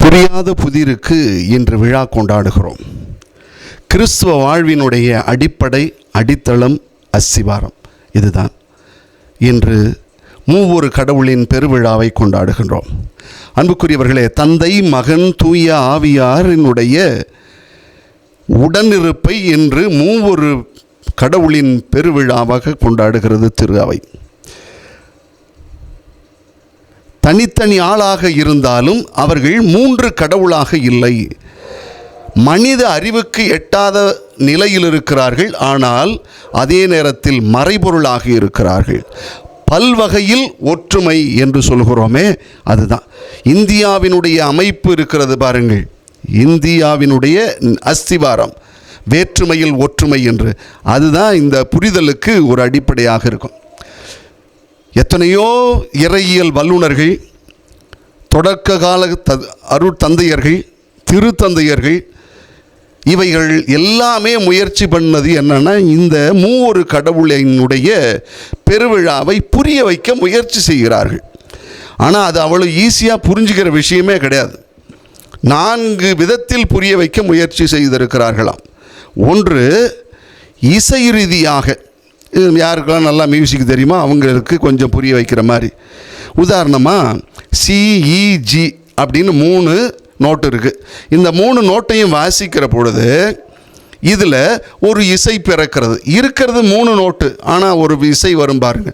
புரியாத புதிருக்கு இன்று விழா கொண்டாடுகிறோம். கிறிஸ்துவ வாழ்வினுடைய அடிப்படை, அடித்தளம், அஸ்திவாரம் இதுதான். இன்று மூவொரு கடவுளின் பெருவிழாவை கொண்டாடுகின்றோம். அன்புக்குரியவர்களே, தந்தை, மகன், தூய ஆவியாரினுடைய உடனிருப்பை இன்று மூவொரு கடவுளின் பெருவிழாவாக கொண்டாடுகிறது திரு அவை. தனித்தனி ஆளாக இருந்தாலும் அவர்கள் மூன்று கடவுளாக இல்லை. மனித அறிவுக்கு எட்டாத நிலையில் இருக்கிறார்கள், ஆனால் அதே நேரத்தில் மறைபொருளாக இருக்கிறார்கள். பல்வகையில் ஒற்றுமை என்று சொல்கிறோமே, அதுதான் இந்தியாவினுடைய அமைப்பு இருக்கிறது பாருங்கள். இந்தியாவினுடைய அஸ்திவாரம் வேற்றுமையில் ஒற்றுமை என்று, அதுதான் இந்த புரிதலுக்கு ஒரு அடிப்படையாக இருக்கும். எத்தனையோ இறையியல் வல்லுநர்கள், தொடக்க கால அருட்தந்தையர்கள், திருத்தந்தையர்கள், இவைகள் எல்லாமே முயற்சி பண்ணது என்னன்னா, இந்த மூவொரு கடவுளினுடைய பெருவிழாவை புரிய வைக்க முயற்சி செய்கிறார்கள். ஆனால் அது அவ்வளோ ஈஸியாக புரிஞ்சுக்கிற விஷயமே கிடையாது. 4 விதத்தில் புரிய வைக்க முயற்சி செய்திருக்கிறார்களாம். ஒன்று, இசை ரீதியாக, யாருக்கெல்லாம் நல்லா மியூசிக் தெரியுமோ அவங்களுக்கு கொஞ்சம் புரிய வைக்கிற மாதிரி. உதாரணமாக CEG அப்படின்னு 3 நோட்டு இருக்குது. இந்த 3 நோட்டையும் வாசிக்கிற பொழுது இதில் ஒரு இசை பிறக்கிறது. இருக்கிறது 3 நோட்டு, ஆனால் ஒரு இசை வரும் பாருங்க,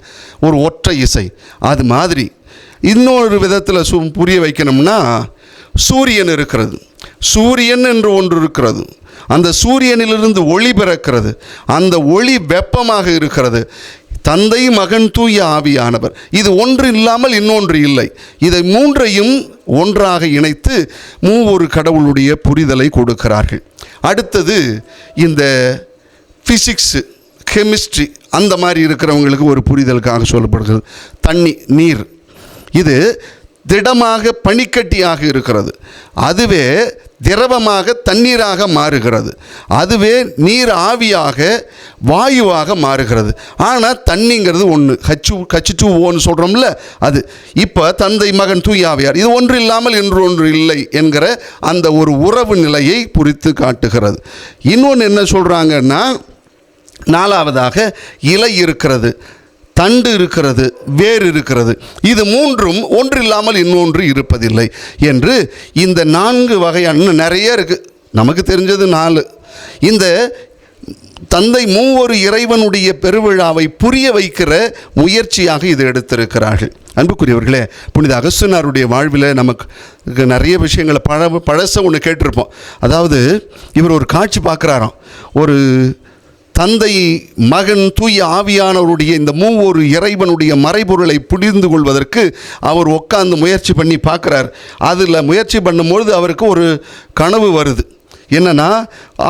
ஒரு ஒற்றை இசை. அது மாதிரி இன்னொரு விதத்தில் புரிய வைக்கணும்னா, சூரியன் இருக்கிறது, சூரியன் என்று ஒன்று இருக்கிறது. அந்த சூரியனிலிருந்து ஒளி பிறக்கிறது. அந்த ஒளி வெப்பமாக இருக்கிறது. தந்தை, மகன், தூய ஆவியானவர். இது ஒன்று இல்லாமல் இன்னொன்று இல்லை. இதை 3ஐயும் ஒன்றாக இணைத்து மூவொரு கடவுளுடைய புரிதலை கொடுக்கிறார்கள். அடுத்தது இந்த ஃபிசிக்ஸு, கெமிஸ்ட்ரி அந்த மாதிரி இருக்கிறவங்களுக்கு ஒரு புரிதலுக்காக சொல்லப்படுகிறது. தண்ணி, நீர், இது திடமாக பனிக்கட்டியாக இருக்கிறது. அதுவே திரவமாக தண்ணீராக மாறுகிறது. அதுவே நீர் ஆவியாக வாயுவாக மாறுகிறது. ஆனால் தண்ணிங்கிறது ஒன்று, H2O சொல்கிறோம்ல, அது. இப்போ தந்தை, மகன், தூய ஆவியார், இது ஒன்று இல்லாமல் ஒன்று இல்லை என்கிற அந்த ஒரு உறவு நிலையை குறித்து காட்டுகிறது. இன்னொன்று என்ன சொல்கிறாங்கன்னா, 4வதாக இலை இருக்கிறது, தண்டு இருக்கிறது, வேர் இருக்கிறது. இது 3ம் ஒன்றில்லாமல் இன்னொன்று இருப்பதில்லை என்று இந்த 4 வகையான நிறைய இருக்குது. நமக்கு தெரிஞ்சது 4. இந்த தந்தை மூவொரு இறைவனுடைய பெருவிழாவை புரிய வைக்கிற முயற்சியாக இது எடுத்திருக்கிறார்கள். அன்புக்குரியவர்களே, புனித அகஸ்தினாருடைய வாழ்வில் நமக்கு நிறைய விஷயங்களை பழச ஒன்று கேட்டிருப்போம். அதாவது இவர் ஒரு காட்சி பார்க்குறாராம். ஒரு தந்தை, மகன், தூய ஆவியானவருடைய இந்த மூவொரு இறைவனுடைய மறைபொருளை புரிந்து கொள்வதற்கு அவர் உட்கார்ந்து முயற்சி பண்ணி பார்க்குறார். அதில் முயற்சி பண்ணும்பொழுது அவருக்கு ஒரு கனவு வருது. என்னென்னா,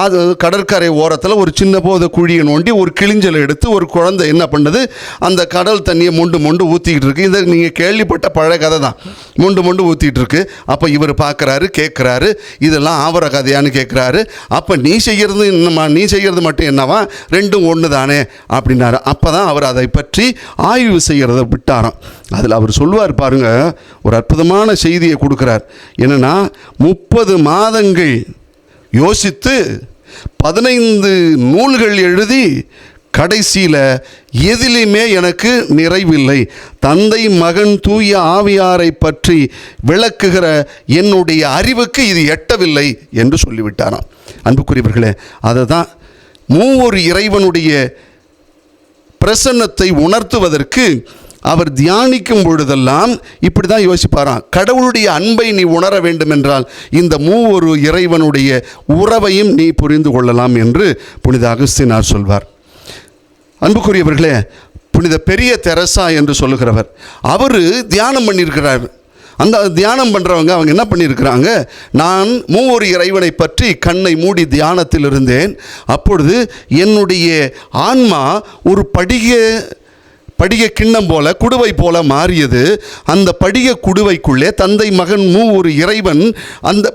அது கடற்கரை ஓரத்தில் ஒரு சின்ன போத குழியை நோண்டி ஒரு கிளிஞ்சலை எடுத்து ஒரு குழந்தை என்ன பண்ணுது, அந்த கடல் தண்ணியை மொண்டு ஊற்றிக்கிட்டு இருக்கு. இதை நீங்கள் கேள்விப்பட்ட பழைய கதை தான். மொண்டு ஊற்றிட்டு இருக்கு. அப்போ இவர் பார்க்குறாரு, கேட்குறாரு, இதெல்லாம் ஆவர கதையான்னு கேட்குறாரு. அப்போ நீ செய்கிறது மட்டும் என்னவா, 2ம் ஒன்று தானே அப்படின்னாரு. அப்போ தான் அவர் அதை பற்றி ஆய்வு செய்கிறத விட்டாராம். அதில் அவர் சொல்லுவார் பாருங்க, ஒரு அற்புதமான செய்தியை கொடுக்குறார். என்னென்னா, 30 மாதங்கள் யோசித்து 15 நூல்கள் எழுதி கடைசியில் எதிலுமே எனக்கு நிறைவில்லை, தந்தை, மகன், தூய ஆவியாரை பற்றி விளக்குகிற என்னுடைய அறிவுக்கு இது எட்டவில்லை என்று சொல்லிவிட்டாராம். அன்புக்குரியவர்களே, அதை தான் மூவொரு இறைவனுடைய பிரசன்னத்தை உணர்த்துவதற்கு அவர் தியானிக்கும் பொழுதெல்லாம் இப்படி தான் யோசிப்பாராம். கடவுளுடைய அன்பை நீ உணர வேண்டும் என்றால் இந்த மூவொரு இறைவனுடைய உறவையும் நீ புரிந்து கொள்ளலாம் என்று புனித அகஸ்தினார் சொல்வார். அன்புக்குரியவர்களே, புனித பெரிய தெரசா என்று சொல்லுகிறவர், அவர் தியானம் பண்ணியிருக்கிறார். அந்த தியானம் பண்ணுறவங்க அவங்க என்ன பண்ணியிருக்கிறாங்க, நான் மூவொரு இறைவனை பற்றி கண்ணை மூடி தியானத்தில் இருந்தேன். அப்பொழுது என்னுடைய ஆன்மா ஒரு படிக கிண்ணம் போல, குடுவை போல மாறியது. அந்த படிக குடுவைக்குள்ளே தந்தை, மகன், மூவொரு இறைவன், அந்த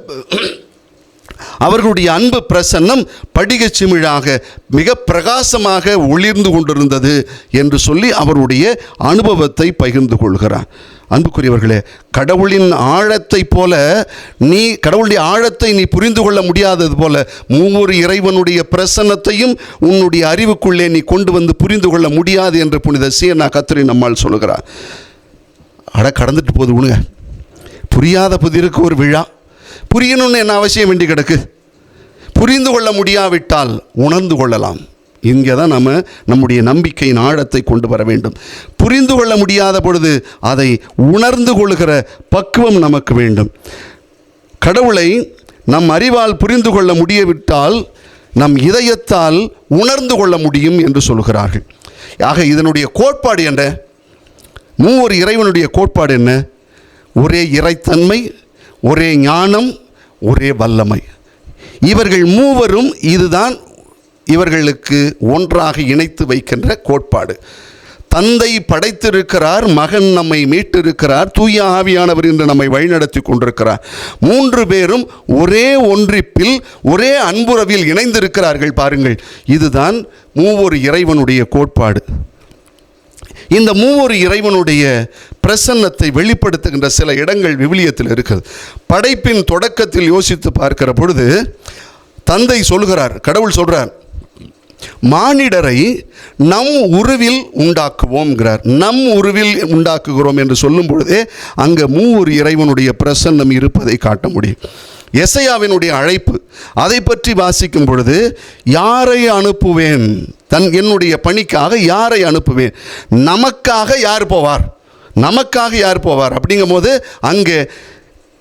அவர்களுடைய அன்பு பிரசன்னம் படிக சிமிழாக மிக பிரகாசமாக ஒளிர்ந்து கொண்டிருந்தது என்று சொல்லி அவருடைய அனுபவத்தை பகிர்ந்து கொள்கிறார். அன்புக்குரியவர்களே, கடவுளின் ஆழத்தை போல கடவுளுடைய ஆழத்தை நீ புரிந்து கொள்ள முடியாதது போல மூவொரு இறைவனுடைய பிரசன்னத்தையும் உன்னுடைய அறிவுக்குள்ளே நீ கொண்டு வந்து புரிந்து கொள்ள முடியாது என்று புனித சீனா கத்தரின் நம்மால் சொல்லுகிறார். கடந்துட்டு போது உணுங்க, புரியாத புதிருக்கு ஒரு விழா. புரியணும்னு என்ன அவசியம் வேண்டி கிடக்கு? புரிந்து கொள்ள முடியாவிட்டால் உணர்ந்து கொள்ளலாம். இங்கே தான் நம்முடைய நம்பிக்கையின் ஆழத்தை கொண்டு வர வேண்டும். புரிந்து கொள்ள முடியாத பொழுது அதை உணர்ந்து கொள்கிற பக்குவம் நமக்கு வேண்டும். கடவுளை நம் அறிவால் புரிந்து கொள்ள முடியவிட்டால் நம் இதயத்தால் உணர்ந்து கொள்ள முடியும் என்று சொல்கிறார்கள். ஆக இதனுடைய கோட்பாடு என்ன? மூவொரு இறைவனுடைய கோட்பாடு என்ன? ஒரே இறைத்தன்மை, ஒரே ஞானம், ஒரே வல்லமை. இவர்கள் மூவரும் இதுதான் இவர்களுக்கு ஒன்றாக இணைத்து வைக்கின்ற கோட்பாடு. தந்தை படைத்திருக்கிறார், மகன் நம்மை மீட்டிருக்கிறார், தூய ஆவியானவர் என்று நம்மை வழிநடத்தி கொண்டிருக்கிறார். மூன்று பேரும் ஒரே ஒன்றிப்பில் ஒரே அன்புறவில் இணைந்திருக்கிறார்கள். பாருங்கள், இதுதான் மூவொரு இறைவனுடைய கோட்பாடு. இந்த மூவொரு இறைவனுடைய பிரசன்னத்தை வெளிப்படுத்துகின்ற சில இடங்கள் விவிலியத்தில் இருக்கிறது. படைப்பின் தொடக்கத்தில் யோசித்து பார்க்கிற பொழுது தந்தை சொல்கிறார், கடவுள் சொல்கிறார், மானிடரை நம் உருவில் உண்டாக்குவோம்ங்கிறார். நம் உருவில் உண்டாக்குகிறோம் என்று சொல்லும் பொழுதே அங்கே மூவொரு இறைவனுடைய பிரசன்னம் இருப்பதை காட்ட முடியும். எசையாவினுடைய அழைப்பு, அதை பற்றி வாசிக்கும் பொழுது, யாரை அனுப்புவேன், என்னுடைய பணிக்காக யாரை அனுப்புவேன், நமக்காக யார் போவார், நமக்காக யார் போவார் அப்படிங்கும் போது அங்கே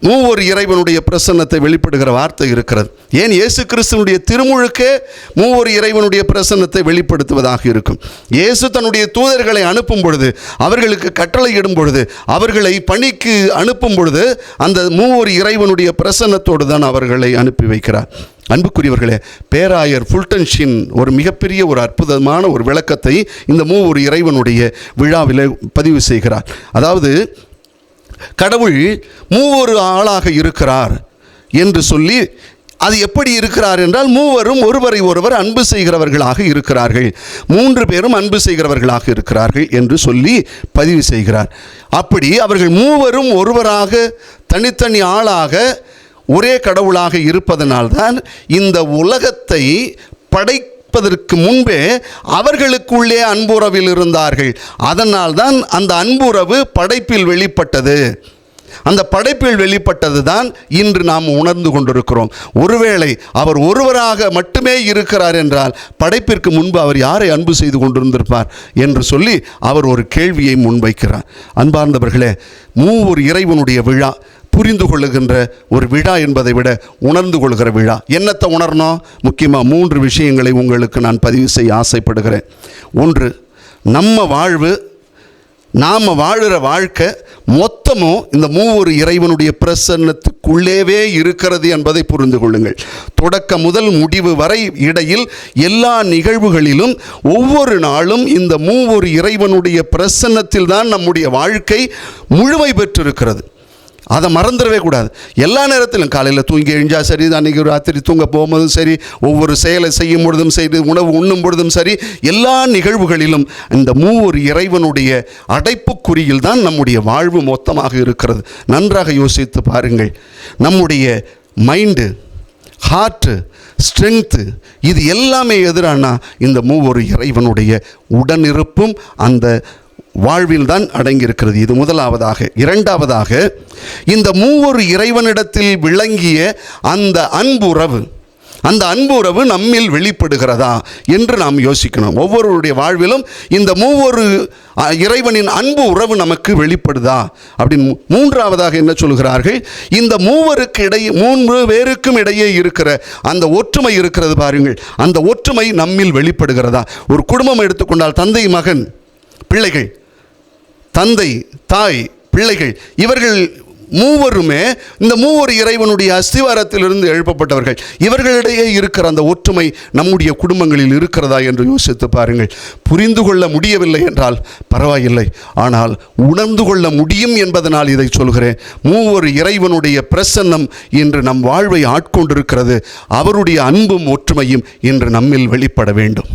மூவொரு இறைவனுடைய பிரசன்னத்தை வெளிப்படுகிற வார்த்தை இருக்கிறது. ஏன் இயேசு கிறிஸ்துவனுடைய திருமுழுக்கே மூவொரு இறைவனுடைய பிரசன்னத்தை வெளிப்படுத்துவதாக இருக்கும். இயேசு தன்னுடைய தூதர்களை அனுப்பும் பொழுது, அவர்களுக்கு கட்டளை இடும் பொழுது, அவர்களை பணிக்கு அனுப்பும் பொழுது அந்த மூவொரு இறைவனுடைய பிரசன்னத்தோடு தான் அவர்களை அனுப்பி வைக்கிறார். அன்புக்குரியவர்களே, பேராயர் ஃபுல்டன்ஷின் ஒரு மிகப்பெரிய ஒரு அற்புதமான ஒரு விளக்கத்தை இந்த மூவொரு இறைவனுடைய விழாவில் பதிவு செய்கிறார். அதாவது, கடவுள் மூவொரு ஆளாக இருக்கிறார் என்று சொல்லி, அது எப்படி இருக்கிறார் என்றால், மூவரும் ஒருவரை ஒருவர் அன்பு செய்கிறவர்களாக இருக்கிறார்கள், மூன்று பேரும் அன்பு செய்கிறவர்களாக இருக்கிறார்கள் என்று சொல்லி பதிவு செய்கிறார். அப்படி அவர்கள் மூவரும் ஒருவராக தனித்தனி ஆளாக ஒரே கடவுளாக இருப்பதனால்தான் இந்த உலகத்தை படைப்பதற்கு முன்பே அவர்களுக்குள்ளே அன்புறவில் இருந்தார்கள். அதனால்தான் அந்த அன்புறவு படைப்பில் வெளிப்பட்டது. அந்த படைப்பில் வெளிப்பட்டது தான் இன்று நாம் உணர்ந்து கொண்டிருக்கிறோம். ஒருவேளை அவர் ஒருவராக மட்டுமே இருக்கிறார் என்றால் படைப்பிற்கு முன்பு அவர் யாரை அன்பு செய்து கொண்டிருந்திருப்பார் என்று சொல்லி அவர் ஒரு கேள்வியை முன்வைக்கிறார். அன்பார்ந்தவர்களே, மூவொரு இறைவனுடைய விழா புரிந்து கொள்ளுகின்ற ஒரு விழா என்பதை விட உணர்ந்து கொள்கிற விழா. என்னத்தை உணரணும்? முக்கியமாக 3 விஷயங்களை உங்களுக்கு நான் பதிவு செய்ய ஆசைப்படுகிறேன். ஒன்று, நம்ம வாழ்வு, நாம் வாழுகிற வாழ்க்கை மொத்தமும் இந்த மூவொரு இறைவனுடைய பிரசன்னத்துக்குள்ளேவே இருக்கிறது என்பதை புரிந்து கொள்ளுங்கள். தொடக்க முதல் முடிவு வரை இடையில் எல்லா நிகழ்வுகளிலும் ஒவ்வொரு நாளும் இந்த மூவொரு இறைவனுடைய பிரசன்னத்தில் தான் நம்முடைய வாழ்க்கை முழுமை பெற்றிருக்கிறது. அதை மறந்துடவே கூடாது. எல்லா நேரத்திலும் காலையில் தூங்கி எழுஞ்சால் சரி, அன்றைக்கி ராத்திரி தூங்க போகும்போதும் சரி, ஒவ்வொரு செயலை செய்யும் பொழுதும் சரி, உணவு உண்ணும் பொழுதும் சரி, எல்லா நிகழ்வுகளிலும் இந்த மூவொரு இறைவனுடைய அடைப்புக்குறியில் தான் நம்முடைய வாழ்வு மொத்தமாக இருக்கிறது. நன்றாக யோசித்து பாருங்கள். நம்முடைய மைண்டு, ஹார்ட்டு, ஸ்ட்ரென்த்து, இது எல்லாமே எதிரானா இந்த மூவொரு இறைவனுடைய உடனிருப்பும் அந்த வாழ்வில் தான் அடங்கியிருக்கிறது. இது முதலாவதாக. இரண்டாவதாக, இந்த மூவொரு இறைவனிடத்தில் விளங்கிய அந்த அன்புறவு, அந்த அன்புறவு நம்மில் வெளிப்படுகிறதா என்று நாம் யோசிக்கணும். ஒவ்வொருவருடைய வாழ்விலும் இந்த மூவொரு இறைவனின் அன்பு உறவு நமக்கு வெளிப்படுதா அப்படின்னு. மூன்றாவதாக என்ன சொல்கிறார்கள்? இந்த மூவருக்கு இடையே, 3 பேருக்கும் இடையே இருக்கிற அந்த ஒற்றுமை இருக்கிறது பாருங்கள், அந்த ஒற்றுமை நம்மில் வெளிப்படுகிறதா? ஒரு குடும்பம் எடுத்துக்கொண்டால், தந்தை, மகன், பிள்ளைகள், தந்தை, தாய், பிள்ளைகள், இவர்கள் மூவருமே இந்த மூவொரு இறைவனுடைய அஸ்திவாரத்திலிருந்து எழுப்பப்பட்டவர்கள். இவர்களிடையே இருக்கிற அந்த ஒற்றுமை நம்முடைய குடும்பங்களில் இருக்கிறதா என்று யோசித்து பாருங்கள். புரிந்து கொள்ள முடியவில்லை என்றால் பரவாயில்லை, ஆனால் உணர்ந்து கொள்ள முடியும் என்பதனால் இதை சொல்கிறேன். மூவொரு இறைவனுடைய பிரசன்னம் இன்று நம் வாழ்வை ஆட்கொண்டிருக்கிறது. அவருடைய அன்பும் ஒற்றுமையும் இன்று நம்மில் வெளிப்பட வேண்டும்.